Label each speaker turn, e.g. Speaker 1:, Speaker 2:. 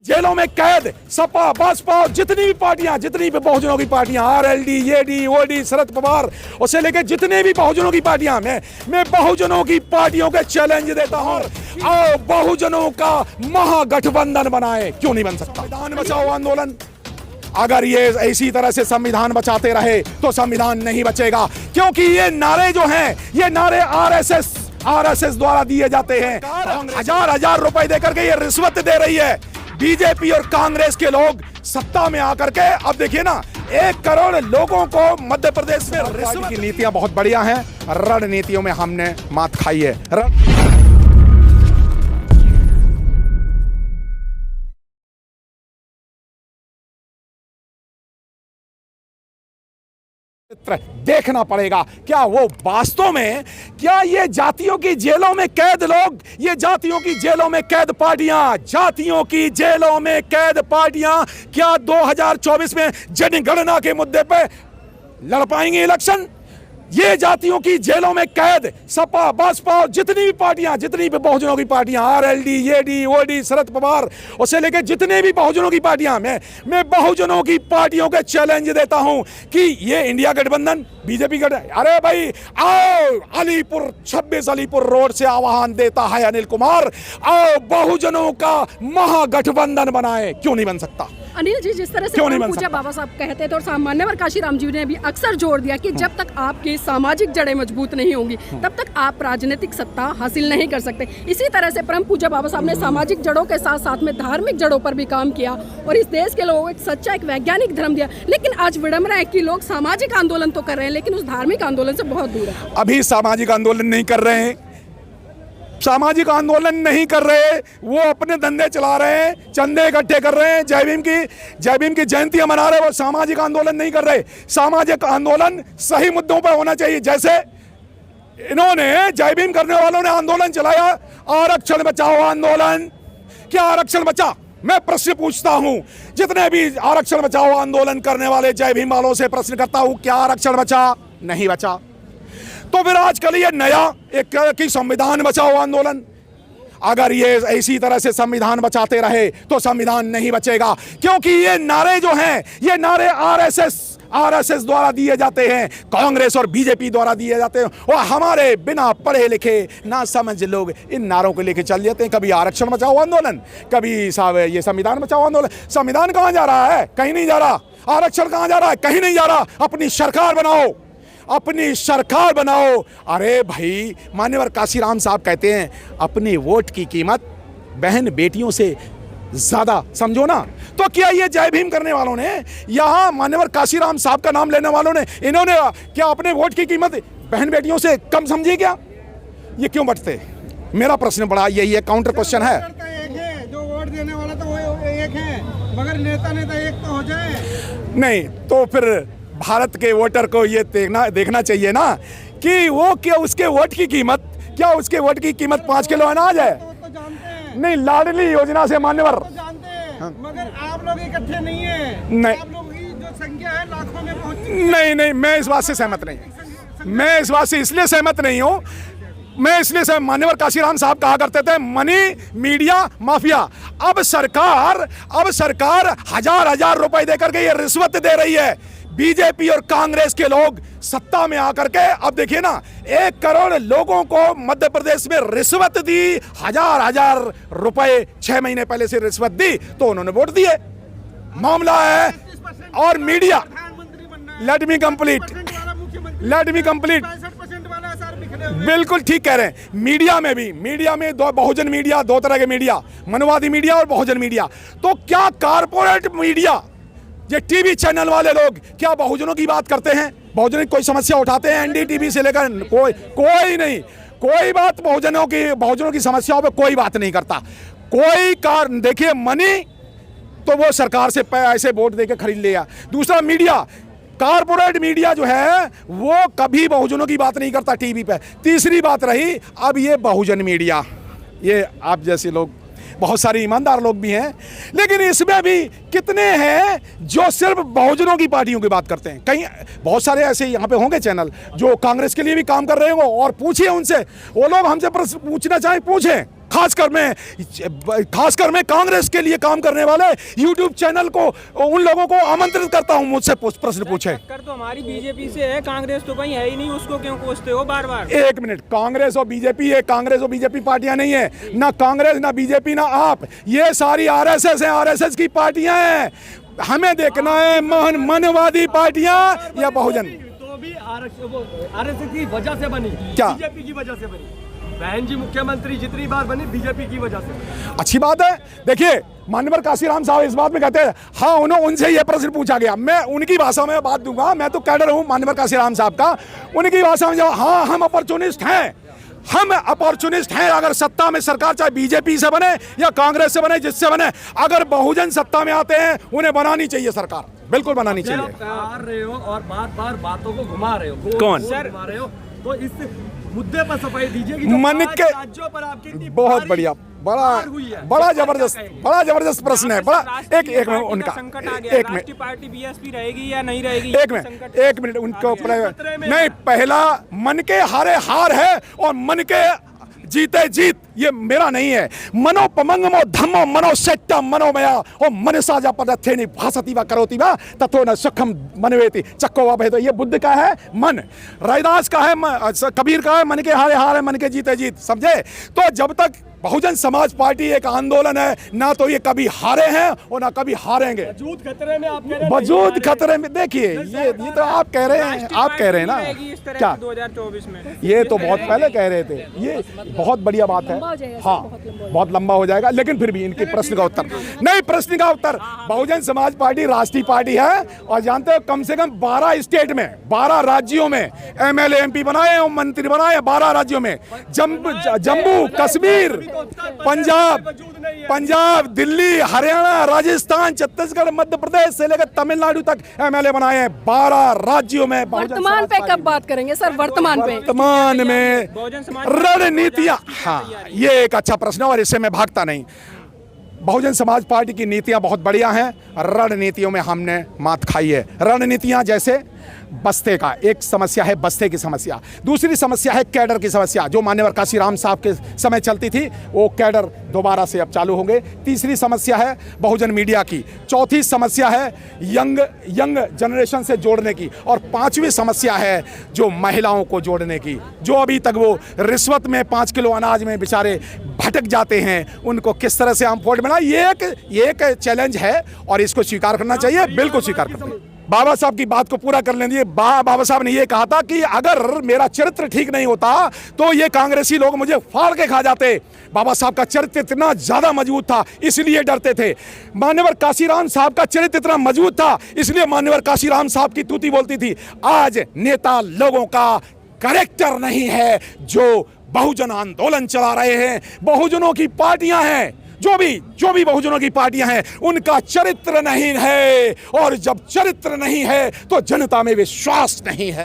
Speaker 1: जेलों में कैद सपा बसपा जितनी भी पार्टियां, जितनी भी बहुजनों की पार्टियां, आरएलडी, येडी, ओडी, शरद पवार उसे लेके जितने भी बहुजनों की पार्टियां, मैं बहुजनों की पार्टियों के चैलेंज देता हूं, आओ बहुजनों का महागठबंधन बनाए। क्यों नहीं बन सकता? संविधान बचाओ आंदोलन, अगर ये इसी तरह से संविधान बचाते रहे तो संविधान नहीं बचेगा, क्योंकि ये नारे जो हैं, ये नारे आरएसएस द्वारा दिए जाते हैं। हजार रुपए देकर के ये रिश्वत दे रही है बीजेपी और कांग्रेस के लोग सत्ता में आकर के। अब देखिए ना, 1 करोड़ लोगों को मध्य प्रदेश में रिश्वत की नीतियां बहुत बढ़िया हैं, रणनीतियों में हमने मात खाई है। देखना पड़ेगा क्या वो वास्तव में, क्या ये जातियों की जेलों में कैद लोग, ये जातियों की जेलों में कैद पार्टियां, जातियों की जेलों में कैद पार्टियां क्या 2024 में जनगणना के मुद्दे पे लड़ पाएंगे इलेक्शन? ये जातियों की जेलों में कैद सपा बसपा जितनी भी पार्टियां, जितनी भी बहुजनों की पार्टियां, आरएलडी, येडी, ओडी, शरद पवार उसे लेके जितने भी बहुजनों की पार्टियां, मैं बहुजनों की पार्टियों के चैलेंज देता हूं कि ये इंडिया गठबंधन बीजेपी अरे भाई आओ, अलीपुर 26 अलीपुर रोड से आह्वान देता है अनिल कुमार, आओ बहुजनों का महागठबंधन बनाए। क्यों नहीं बन सकता?
Speaker 2: अनिल जी, जिस तरह से पूजा बाबा साहब कहते थे और मान्यवर काशीराम जी ने भी अक्सर जोर दिया कि जब तक आपकी सामाजिक जड़ें मजबूत नहीं होंगी तब तक आप राजनीतिक सत्ता हासिल नहीं कर सकते। इसी तरह से परम पूजा बाबा साहब ने सामाजिक जड़ों के साथ साथ में धार्मिक जड़ों पर भी काम किया और इस देश के लोगों को एक सच्चा, एक वैज्ञानिक धर्म दिया। लेकिन आज विडंबना है कि लोग सामाजिक आंदोलन तो कर रहे हैं लेकिन उस धार्मिक आंदोलन से बहुत दूर है।
Speaker 1: अभी सामाजिक आंदोलन नहीं कर रहे हैं, सामाजिक आंदोलन नहीं कर रहे, वो अपने धंधे चला रहे हैं, चंदे इकट्ठे कर रहे हैं, जय भीम की जयंतियां मना रहे हैं, वो सामाजिक आंदोलन नहीं कर रहे। सामाजिक आंदोलन सही मुद्दों पर होना चाहिए। जैसे इन्होंने, जय भीम करने वालों ने आंदोलन चलाया, आरक्षण बचाओ आंदोलन। क्या आरक्षण बचा? मैं प्रश्न पूछता हूं, जितने भी आरक्षण बचाओ आंदोलन करने वाले जय भीम वालों से प्रश्न करता हूं, क्या आरक्षण बचा? नहीं बचा। तो फिर आजकल ये नया एक कि संविधान बचाओ आंदोलन, अगर ये इसी तरह से संविधान बचाते रहे तो संविधान नहीं बचेगा, क्योंकि ये नारे जो हैं, ये नारे आरएसएस द्वारा दिए जाते हैं, कांग्रेस और बीजेपी द्वारा दिए जाते हैं, और हमारे बिना पढ़े लिखे ना समझ लोग इन नारों को लेके चल जाते हैं। कभी आरक्षण बचाओ आंदोलन, कभी साहब ये संविधान बचाओ आंदोलन। संविधान कहाँ जा रहा है? कहीं नहीं जा रहा। आरक्षण कहाँ जा रहा है? कहीं नहीं जा रहा। अपनी सरकार बनाओ, अपनी सरकार बनाओ। अरे भाई, मान्यवर काशीराम साहब कहते हैं अपने वोट की कीमत बहन बेटियों से ज्यादा समझो ना। तो क्या ये जय भीम करने वालों ने, यहाँ मान्यवर काशीराम साहब का नाम लेने वालों ने, इन्होंने क्या अपने वोट की कीमत बहन बेटियों से कम समझी क्या? ये क्यों बंटते? मेरा प्रश्न बड़ा यही है, काउंटर क्वेश्चन है।
Speaker 3: जो वोट देने वाला तो वो एक है, मगर नेता एक तो हो जाए। नहीं
Speaker 1: तो फिर भारत के वोटर को ये देखना चाहिए ना कि वो क्या उसके वोट की कीमत, क्या उसके वोट की कीमत 5 किलो अनाज है?
Speaker 3: तो जानते हैं।
Speaker 1: नहीं, लाडली योजना से मान्यवर
Speaker 3: तो जानते हैं, हाँ। मगर आप लोग इकट्ठे नहीं है।
Speaker 1: नहीं,
Speaker 3: आप लोग की जो संख्या है लाखों में
Speaker 1: पहुंची। नहीं, मैं इस बात से सहमत नहीं। मैं इस बात से इसलिए सहमत नहीं हूँ, मैं इसलिए मान्यवर काशीराम साहब कहा करते थे मनी मीडिया माफिया। अब सरकार हजार रुपए देकर के ये रिश्वत दे रही है बीजेपी और कांग्रेस के लोग सत्ता में आकर के। अब देखिए ना, 1 करोड़ लोगों को मध्य प्रदेश में रिश्वत दी, हजार रुपए 6 महीने पहले से रिश्वत दी तो उन्होंने वोट दिए। मामला है। और मीडिया, लेट मी कंप्लीट, बिल्कुल ठीक कह रहे हैं। मीडिया में बहुजन मीडिया, 2 तरह के मीडिया, मनवादी मीडिया और बहुजन मीडिया। तो क्या कारपोरेट मीडिया, ये टीवी चैनल वाले लोग क्या बहुजनों की बात करते हैं? बहुजनों की कोई समस्या उठाते हैं? एनडीटीवी से लेकर कोई नहीं, कोई बात बहुजनों की समस्याओं पे कोई बात नहीं करता। देखिए, मनी तो वो सरकार से ऐसे वोट देके खरीद लिया। दूसरा मीडिया, कारपोरेट मीडिया जो है वो कभी बहुजनों की बात नहीं करता टीवी पे। तीसरी बात रही अब ये बहुजन मीडिया, ये आप जैसे लोग, बहुत सारे ईमानदार लोग भी हैं, लेकिन इसमें भी कितने हैं जो सिर्फ बहुजनों की पार्टियों की बात करते हैं। कहीं बहुत सारे ऐसे यहाँ पे होंगे चैनल जो कांग्रेस के लिए भी काम कर रहे हो, और पूछिए उनसे, वो लोग हमसे पूछना चाहें पूछें, खासकर मैं कांग्रेस के लिए काम करने वाले यूट्यूब चैनल को, उन लोगों को आमंत्रित करता हूं मुझसे प्रश्न पूछे।
Speaker 4: टक्कर तो हमारी बीजेपी से है, कांग्रेस तो कहीं है ही नहीं, उसको क्यों कोसते हो बार बार?
Speaker 1: एक मिनट, कांग्रेस और बीजेपी, ये कांग्रेस और बीजेपी पार्टियां नहीं है, ना कांग्रेस ना बीजेपी ना आप, ये सारी आरएसएस है, आरएसएस की पार्टियां हैं। हमें देखना है मनवादी पार्टियां या बहुजन।
Speaker 5: तो भी आरएसएस की वजह से बनी,
Speaker 1: क्या?
Speaker 5: बीजेपी की वजह से बनी। बहन जी मुख्यमंत्री जितनी बार बनी बीजेपी की वजह से।
Speaker 1: अच्छी बात है। देखिए माननीय काशीराम साहब इस बात में कहते हैं, हाँ उनसे ये प्रश्न पूछा गया, मैं उनकी भाषा में बात दूंगा, मैं तो कैडर हूं माननीय काशीराम साहब का, उनकी भाषा में जब हाँ हम अपॉर्चुनिस्ट हैं, हम अपॉर्चुनिस्ट हैं। अगर सत्ता में सरकार चाहे बीजेपी से बने या कांग्रेस से बने, जिससे बने, अगर बहुजन सत्ता में आते हैं उन्हें बनानी चाहिए सरकार, बिल्कुल बनानी चाहिए।
Speaker 5: आ रहे हो और बार बार बातों को घुमा रहे हो।
Speaker 1: कौन?
Speaker 5: घुमा रहे हो, तो इस मुद्दे पर सफाई दीजिए कि जो
Speaker 1: मन के
Speaker 5: राज्यों पर आपकी इतनी
Speaker 1: बहुत
Speaker 5: भारी
Speaker 1: बढ़िया,
Speaker 5: हार हुई है।
Speaker 1: बड़ा जबरदस्त प्रश्न है। बड़ा एक मिनट उनका, एक मिनट,
Speaker 4: पार्टी बीएसपी रहेगी या नहीं रहेगी?
Speaker 1: एक मिनट उनको नहीं, पहला मन के हारे हार है और मन के जीते जीत ये मेरा नहीं है। मनोपमंगमो धम्मो मनोशक्त्या मनोमया ओ मनसा जा पदथेनि भासति वा करोति वा ततो न सुखम मनवेति चक्को वा भेदो। ये बुद्ध का है मन, रैदास का है, कबीर का है, मन के हारे हार है, मन के जीते जीत। समझे? तो जब तक बहुजन समाज पार्टी एक आंदोलन है, ना तो ये कभी हारे हैं और ना कभी हारेंगे।
Speaker 5: वजूद खतरे में, आप कह रहे हैं
Speaker 1: वजूद खतरे में। देखिए ये तो आप कह रहे हैं, आप कह रहे हैं ना क्या
Speaker 4: 2024 में?
Speaker 1: ये तो बहुत पहले कह रहे थे, ये बहुत बढ़िया बात है। हाँ बहुत लंबा हो जाएगा, लेकिन फिर भी इनके प्रश्न का उत्तर नहीं, प्रश्न का उत्तर, बहुजन समाज पार्टी राष्ट्रीय पार्टी है और जानते हो कम से कम 12 स्टेट में, 12 राज्यों में एमएलए एमपी बनाए और मंत्री बनाए, 12 राज्यों में, जम्मू कश्मीर, पंजाब, दिल्ली, हरियाणा, राजस्थान, छत्तीसगढ़, मध्य प्रदेश से लेकर तमिलनाडु तक एमएलए बनाए हैं 12 राज्यों में।
Speaker 2: वर्तमान पे कब बात करेंगे सर? वर्तमान
Speaker 1: में रणनीतियां, हाँ ये एक अच्छा प्रश्न है और इससे मैं भागता नहीं। बहुजन समाज पार्टी की नीतियां बहुत बढ़िया हैं, रणनीतियों में हमने मात खाई है। रणनीतियां जैसे बस्ते का, एक समस्या है बस्ते की समस्या, दूसरी समस्या है कैडर की समस्या, जो माननीय काशीराम साहब के समय चलती थी वो कैडर दोबारा से अब चालू होंगे। तीसरी समस्या है बहुजन मीडिया की, चौथी समस्या है यंग जनरेशन से जोड़ने की, और पांचवी समस्या है जो महिलाओं को जोड़ने की, जो अभी तक वो रिश्वत में 5 किलो अनाज में बेचारे भटक जाते हैं, उनको किस तरह से हम फोल्ड बनाए। ये एक चैलेंज है और इसको स्वीकार करना चाहिए, बिल्कुल स्वीकार करना चाहिए। बाबा साहब की बात को पूरा कर लेंगे। बाबा साहब ने ये कहा था कि अगर मेरा चरित्र ठीक नहीं होता तो ये कांग्रेसी लोग मुझे फाड़ के खा जाते। बाबा साहब का चरित्र इतना ज्यादा मजबूत था इसलिए डरते थे। मान्यवर काशीराम साहब का चरित्र इतना मजबूत था इसलिए मान्यवर काशीराम साहब की तूती बोलती थी। आज नेता लोगों का कैरेक्टर नहीं है जो बहुजन आंदोलन चला रहे हैं, बहुजनों की पार्टियां हैं, जो भी बहुजनों की पार्टियां हैं उनका चरित्र नहीं है, और जब चरित्र नहीं है तो जनता में विश्वास नहीं है।